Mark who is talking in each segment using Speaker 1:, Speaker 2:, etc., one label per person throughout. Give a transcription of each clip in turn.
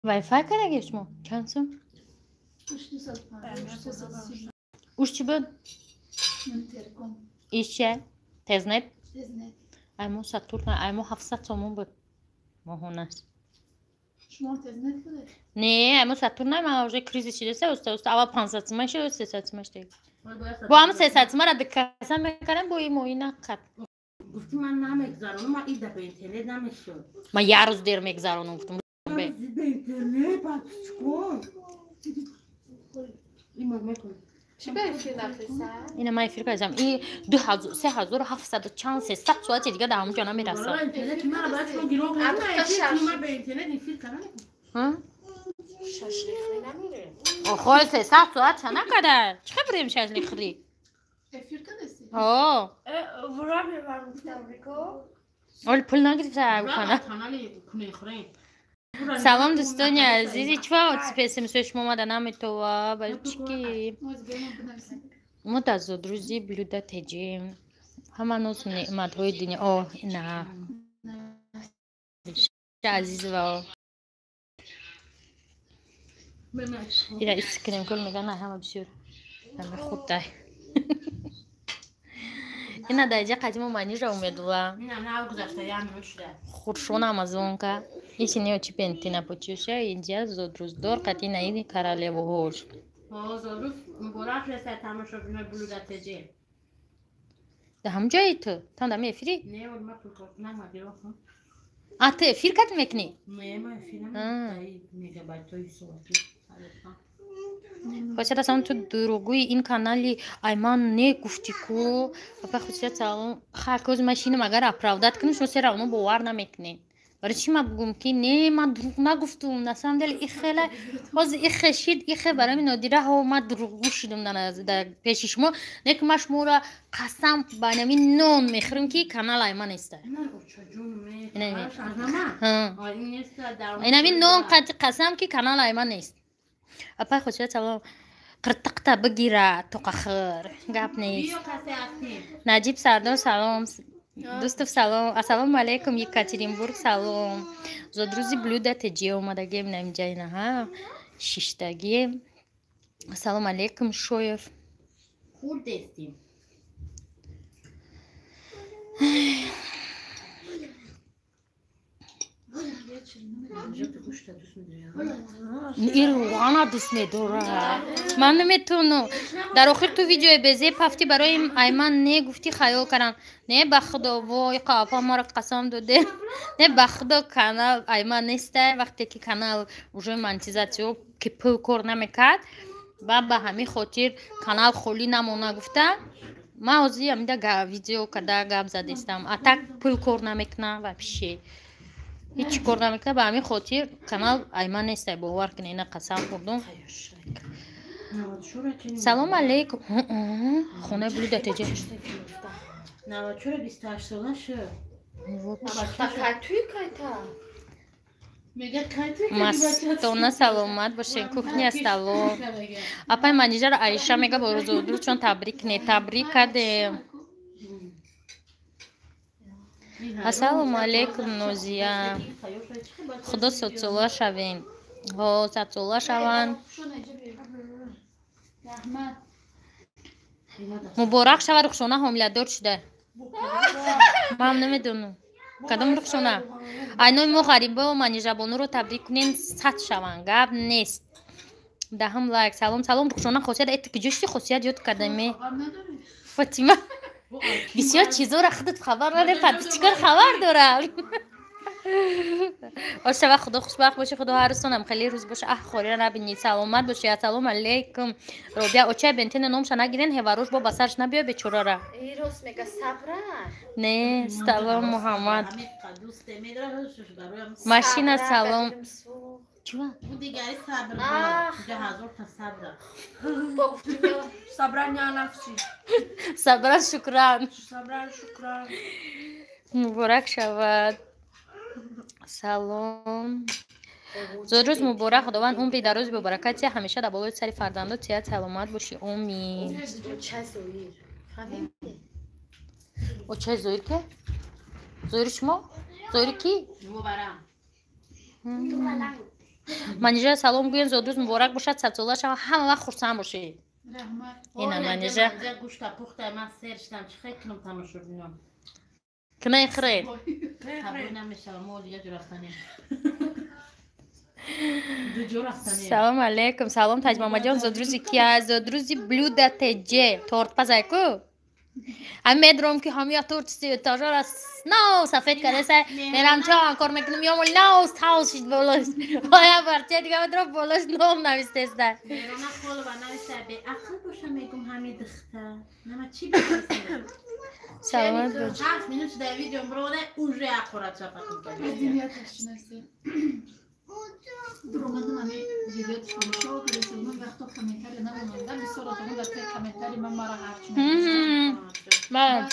Speaker 1: وای فای کرده شما چند سو؟ اوش چی بود؟ ایش چه؟ تزنت؟ ایمو ساتور نه ایمو 700 تومون بود ماهونش
Speaker 2: شما تزنت بوده؟
Speaker 1: نه ایمو ساتور نه من اوجه کریزی چیده سه است اول 500 تومن شد 300 تومن شد با هم 300 تومن را دکسم میکردم با این موی نکرد
Speaker 3: گفتی من نمیگذارم من ایده به اینترنت نمیشد
Speaker 1: من یه روز دیر میگذارم گفتم
Speaker 3: به اینترنت بعد چیکار این ماما کن
Speaker 2: چی به فیلم نفرستن؟
Speaker 1: اینه من فکر کردم این 2000 3700 چند 300 ساعت دیگه در اونجا نمیرسم
Speaker 3: اینترنت من بعد چون گیرو کنم من به اینترنت این فیلم کنم
Speaker 1: ها
Speaker 2: شاشلیخی نمیره
Speaker 1: آخه 300 ساعت چند نکرده چقدر بریم شاشلیخی
Speaker 2: افیر کدسی؟
Speaker 1: آه
Speaker 2: ورا میبرم تو امریکا
Speaker 1: اول پول نگرفته بکنه سلام دوستان عزیزی چه سپیسیم سوش ماما نام تو بچکی ما در زودروزی بلوده تجیم همه نوز نعمت های دنیا آه نه عزیز و ایره اسکنیم کل میگن نه همه بسیار همه خود ده اینا در اینجا قدیم و منی را امیدوارم
Speaker 3: نه گذشته یه همه شده
Speaker 1: خورشون آمازون که ایشی نیو چی پنتینا پوچوشه اینجا زودروز دار قطعی نایدی کراله و هوش
Speaker 3: زودروز مبارک رسه تماشا بینه بلودت جه
Speaker 1: ده هم جایی تو تا دمی افیری؟
Speaker 3: نه ولی ما پرکارت نمادی رو خون
Speaker 1: تو افیر کت میکنی؟
Speaker 3: نه ما افیرم دایی میگابایت های صورتی
Speaker 1: خواهد اصلا تو دروگوی این کانالی ایمان نه گفتی کو و خواهد سالون خرکوز ماشینم اگر اپراودت کنیم شما سر اونو باور نمیکنین برای چی ما بگم که نه من دروغ نگفتم نسیم دل ایخله باز ایخشید ایخه برای من نادیره ها ما دروغ شدم در پیش شما نه که ما شما را قسم بانمی نون میخوریم که کانال ایمان است اینمی نون قسم که کانال ایمان نیست اپا خودشت سلام قرطقتا بگیره تو قخر گپ نیست نجیب سردار سلام دوستو سلام السلام علیکم یکاترینبورگ سلام زودروزی بلودت جی اومدگیم نمیجای نه ها ششتگی السلام علیکم شویف
Speaker 3: خود دستیم
Speaker 1: این روغانا دوست میداره من نمیتونم در آخر تو ویدیو بزی پفتی برای ایمان نه گفتی خیال کردم نه بخدا وای قاپا ما را قسم داده نه بخدا کانال ایمان نیسته وقتی که کانال وجه منتیزاتیو که پل کار نمیکرد و به همین خاطر کانال خولی نمونه گفته ما اوزی همیده ویدیو کده گب زدیستم اتک پل کار نمیکنه و پیشه هیچ کار نمیکنه به همین خاطر کانال ایمان نیسته باور کنه اینا قسم خوردم سلام علیکم خونه بلودت جه
Speaker 3: 28 ساله شد
Speaker 2: توی کتا
Speaker 1: مستانه سلامت باشین کوکنی استالو اپای منیجر عایشه میگه با روزودرو چون تبریک نه تبریک کده السلام علیکم نوزیه خدا سوتسولا شوین ها سوتسولا شوین مبارک شوه رخشونه حامله دار شده من نمیدونم کدام رخشونه اینای ما غریبه و منیجه بانو رو تبریک کنین 100 شون گب نیست دهم لایک سلام سلام رخشونه خاصیت ایت که جوشتی خاصیت یاد کردمی فاطمه بسیار چیزا را خودت خبر نداری چیکار خبر دارم آشته خدا خوشبخت باشه خدا هر روزتونم خیلی روز باشه خوری را نبینید سلامت باشه السلام علیکم روبیا اوچه بنتین نومش نگیرین هواروش با بسرش نبیا بیچاره را
Speaker 2: ایروس میگه صبره
Speaker 1: نه سلام محمد ماشین سلام چوا
Speaker 3: اون دیگری صبر ده هزار تا صبر
Speaker 2: صبران یا نفسی
Speaker 1: صبران شکران
Speaker 2: شکران
Speaker 1: مبارک شود سلام زودروز مبارک خداوند عمری دراز به برکتی همیشه در بالای سر فرزندات صحت سلامت باشی امین او چه زویر که زویر شما زویر کی
Speaker 3: مبارک
Speaker 1: منیژه سلام گوین زودروز مبارک باشد 100 ساله شما همه وقت خرسند باشی اینا منیژه
Speaker 3: گوشت پخته من سرشتم چه خیلی کنم تماشا ببینم
Speaker 1: کنه خیر
Speaker 3: تبرین نمیشه ما دیگه جور رفتنیم دو جور رفتنیم
Speaker 1: سلام علیکم سلام تاج ماما جان زودروزی کیا زودروزی بلوده تجه تورت پزای کو امیدوارم که همه تورت تاجر است نو سفید کرده سه میرم چه کار میکنم یا نو تاوش بالاش بایا برچه دیگه بدرو بالاش نام نوشته است
Speaker 3: میرونه خال و نوشته به عقل باشه میگم همین دخته نما چی بگم
Speaker 1: سلامت باش
Speaker 3: 7 minut در ویدیو برونه اونجا اخورات چاپا کنم
Speaker 4: اومدم همین ویدیو تماشا کردم من وقتا کامنتاری نموندم بسیار آدم در کامنتاری من مرا هرچی
Speaker 1: من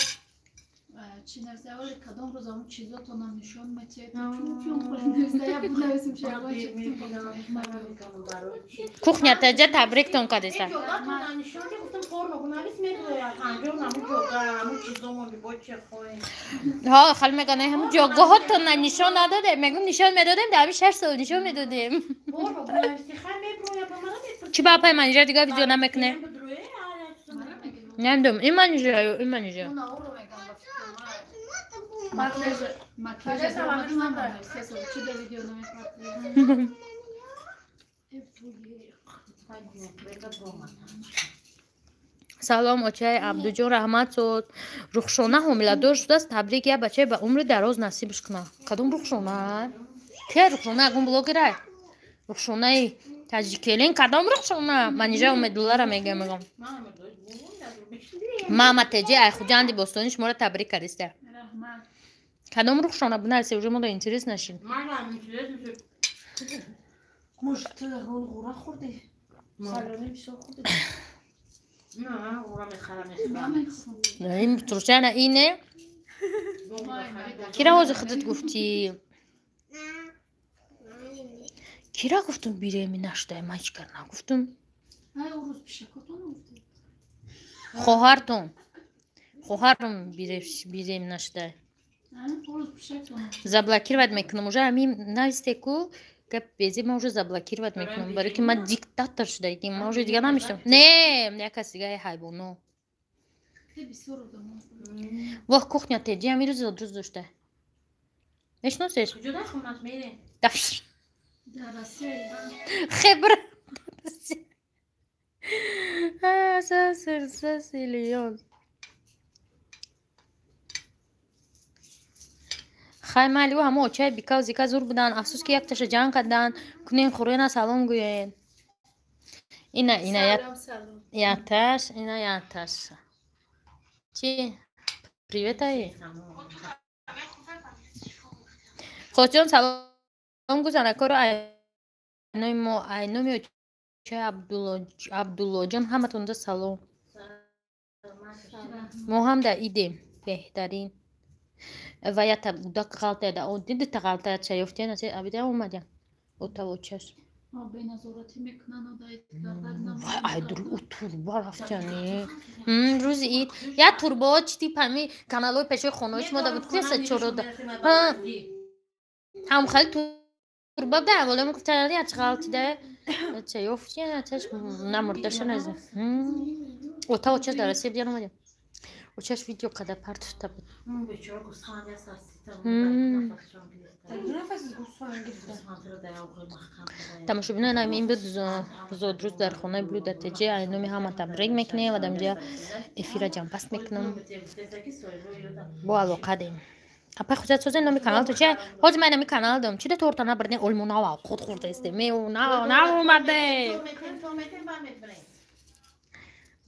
Speaker 4: چی نوشته اول کدام روز همون چیزاتو نشون میده چون خوش نوشته یا بود نوشتم شعبای
Speaker 1: کوخنیا تجه تبریک تون کردی سر ها خاله میگن هم جوگه ها تو نشون نداده میگم نشون میدادیم در 6 سال نشون میدادیم چی باپای منیژه دیگه ویدیو نمیکنه نمیدونم این منیژه
Speaker 4: مکیاژ من سه سال چی در ویدیو نمی‌کنم
Speaker 1: سلام آچه عبدوجان رحمت شد رخشانه حامله‌دار شده است تبریک یا بچه به عمر دراز نصیبش کنه کدوم رخشانه که رخشانه اگون بلاگره رخشانه تاجیکیلین کدام رخشانه منیژه امیدواره را میگم ماما تجه ای خود جاندی باستانی شما را تبریک کردیسته کدام رخشانه بنرسی اوجه ما دا اینتریس نشین
Speaker 2: مشت هون غورا خورده سالانه بیشتر خورده
Speaker 3: نه غورا میخرم
Speaker 1: نه این ترشانه اینه کی را حوض خودت گفتی کی را گفتم بیره می نشته ما هیچ کار نگفتم خواهرتون بیره می نشته заблокировать میکنم уже همین نوشته کو که بیزی ما уже заблокировать میکنم برای که من دیکتاتور شده که ما уже دیگه نمیشتم نه یک کسی دیگه حیوانو واه کухня تجی همین روز روز داشته نشناسیش
Speaker 3: کجا خونت میره
Speaker 1: دفش خبر اساس لیون خیلی و همه اوچه بیکاو زیکا زور بودن افسوس که یک تشه جنگ کردن کنین خورین سلام گوین اینا یاتش اینا یاتش چی؟ پریوت هایی؟ خوشون سلام گوزن کارو اینومی اوچه عبدالله جان همه تونده سلام ما هم در ایدیم بهترین و یا تبودک غلطه ده او دیدی تا غلطه چه یفتی نسی ابیده اومدن او تا وچش
Speaker 4: به نظارتی میکنن و داید
Speaker 1: ای در او توربا رفتنی روز اید یا توربا چی پمی کانالوی پیش خونوش ما دا بود کسی چورو دا هم خیلی توربا بده اولی من گفتن یا چه غلطی ده چه یفتی نتش نمردش نزد او تا وچش در رسیب دیان اومدن وچش ویدیو قدر پرت تا بود تماشا بینه نایم این بود زود روز در خونه بلوده تجه اینومی همه تبریک میکنه و دمجا افیرا جنبست میکنم با علاقه دیم اپا خودت سوزه نامی کانال تو چه؟ حاضی من نامی کانال دارم چی ده تورتانه برده علمونا و خود خورده استه نه اومده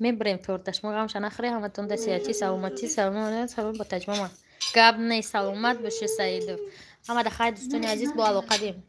Speaker 1: میبریم تورتش ما همشان اخری همه تون دستیاتی سلامتی سلام با تجمع گاب نی سلامت باشه سعیدو همه ده خیلی دوستانی عزیز با علاقه دیم